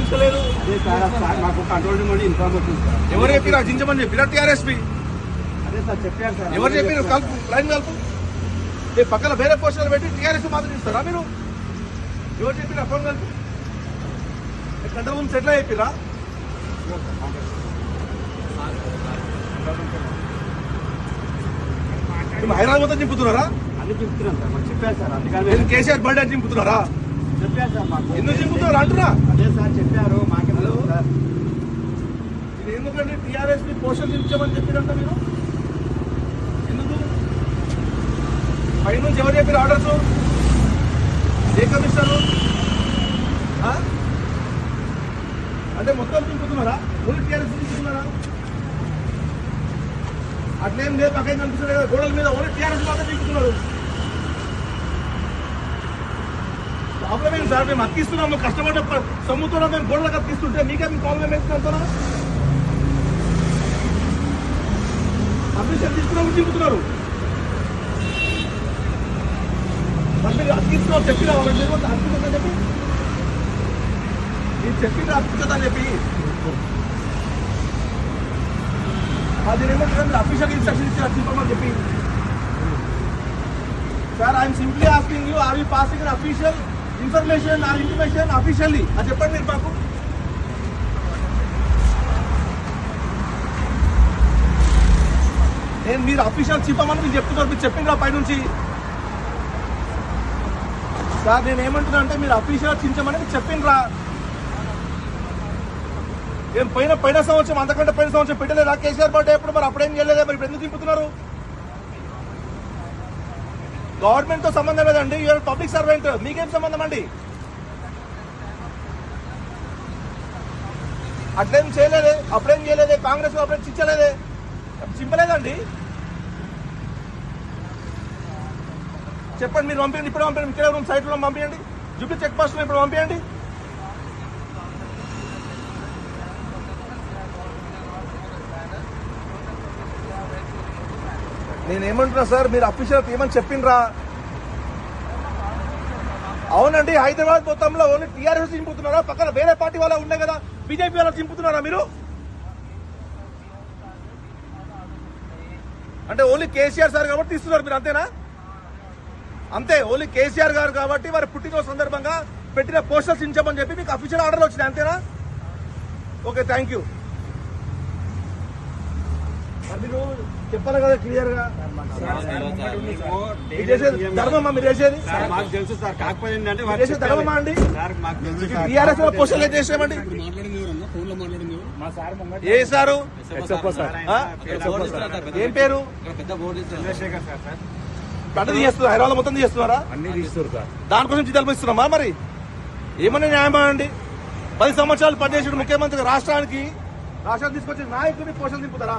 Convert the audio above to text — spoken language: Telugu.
దించలేదు? మాకు కంట్రోల్ రూమ్ ఇన్ఫార్మ్ అవుతుంది సార్. ఎవరు చెప్పినా దించమని చెప్పినా టీఆర్ఎస్పీ అదే సార్ చెప్పారు సార్. ఎవరు చెప్పిన కలుపు లైన్ కలుపు పక్కన వేరే పోస్టర్లు పెట్టి టీఆర్ఎస్ మాత్రం ఇస్తారా మీరు? ఎవరు చెప్పిన ఫోన్ కలుపు కంట్రోల్ రూమ్స్ ఎట్లా చెప్పిరా? హైదరాబాద్ మొత్తం దింపుతున్నారా? అన్ని చెప్తున్నాం సార్, మాకు చెప్పారు సార్. అందుకని కేసీఆర్ బర్త్డే దింపుతున్నారా? చెప్పారు సార్ మాకు. ఎందుకు దింపుతున్నారు అంటున్నా? అదే సార్ చెప్పారు మాకేమో సార్. ఇది ఎందుకంటే టీఆర్ఎస్ పోస్టర్ దించమని చెప్పినంత మీరు ఎందుకు? పైనుంచి ఎవరు చెప్పారు ఆర్డర్స్? ఏ కమిషనర్? అంటే మొత్తం దింపుతున్నారా? Only TRS దింపుతున్నారా? అట్లేం లేదు, పక్కన కనిపిస్తుంది కదా గోడల మీద ఓన్లీ టీఆర్ఎస్ మాత్రం దింపుతున్నారు. ప్రాబ్లం ఏంటి సార్? మేము అతికిస్తున్నాము, కష్టపడ్డ సొమ్ముతో మేము గోడలకు అతికిస్తుంటే మీకే మీ ప్రాబ్లం ఏంటంటున్నా? పర్మిషన్ తీసుకున్నాము దింపుతున్నారు. మరి మీరు అతికిస్తున్నావు చెప్పినా అతికిస్తుందని చెప్పి మీరు చెప్పింది అతికిస్తుందని చెప్పి అది ఏమంటారు? మీరు అఫీషియల్ ఇన్స్ట్రక్షన్ ఇచ్చారు తీసుకోమని చెప్పి. Sir I'm simply asking you, are you passing unofficial information or intimation officially? అది చెప్పండి మీరు మాకు. నేను మీరు అఫీషియల్ చెప్పమని మీరు చెప్తున్నారు, మీరు చెప్పిండ్రా పైనుంచి. సార్ నేను ఏమంటున్నా అంటే మీరు అఫీషియల్ చించమని మీరు చెప్పిండ్రా. ఏం పైన సంవత్సరం అంతకంటే పైన సంవత్సరం పెట్టలేదా కేసీఆర్ బర్త్డే ఎప్పుడు? మరి అప్పుడేం చేయలేదా? మరి ఇప్పుడు ఎందుకు దింపుతున్నారు? గవర్నమెంట్ తో సంబంధం లేదండి, యూఆర్ పబ్లిక్ సర్వెంట్, మీకేం సంబంధం అండి? అట్లేం చేయలేదే, అప్పుడేం చేయలేదే, కాంగ్రెస్ అప్పుడేం చించలేదే, చింపలేదండి. చెప్పండి మీరు పంపించండి, ఇప్పుడు పంపించండి, ఇక్కడ రూమ్ సైట్లో పంపించండి, జూబ్లీ చెక్ పోస్ట్ లో ఇప్పుడు పంపించండి. నేనేమంటున్నా సార్, మీరు అఫీషియల్ ఏమని చెప్పిండ్రా? అవునండి, హైదరాబాద్ మొత్తంలో ఓన్లీ టీఆర్ఎస్ దింపుతున్నారా? పక్కన వేరే పార్టీ వాళ్ళ ఉన్నాయి కదా, బీజేపీ వాళ్ళ దింపుతున్నారా మీరు? అంటే ఓన్లీ కేసీఆర్ సార్ కాబట్టి తీస్తున్నారు మీరు, అంతేనా? అంతే, ఓన్లీ కేసీఆర్ గారు కాబట్టి వారి పుట్టినరోజు సందర్భంగా పెట్టిన పోస్టర్స్ ఇచ్చామని చెప్పి మీకు అఫీషియల్ ఆర్డర్ వచ్చినాయి, అంతేనా? Okay, thank you. మీరు చెప్పాలి కదా క్లియర్ గా. ధర్మమ్మా మీరు చేసేది? మాకు తెలుసు సార్, కాకపోతే ఏంటంటే చేసేది ధర్మమ్మా అండి? మాకు తెలుసు టీఆర్ఎస్ లో పోస్టర్లు ఏం చేసామండి? ఏ సారు? ఏం పేరు? చంద్రశేఖర్ సార్. పంట తీస్తున్నారు, హైదరాబాద్ మొత్తం తీస్తున్నారా? అన్ని తీస్తారు సార్. దానికోసం జీతాలు ఇస్తున్నామా? మరి ఏమన్నా న్యాయమా అండి? 10 సంవత్సరాలు పనిచేసిన ముఖ్యమంత్రి రాష్ట్రానికి తీసుకొచ్చి నాయకుడిని పోషణ దింపుతారా?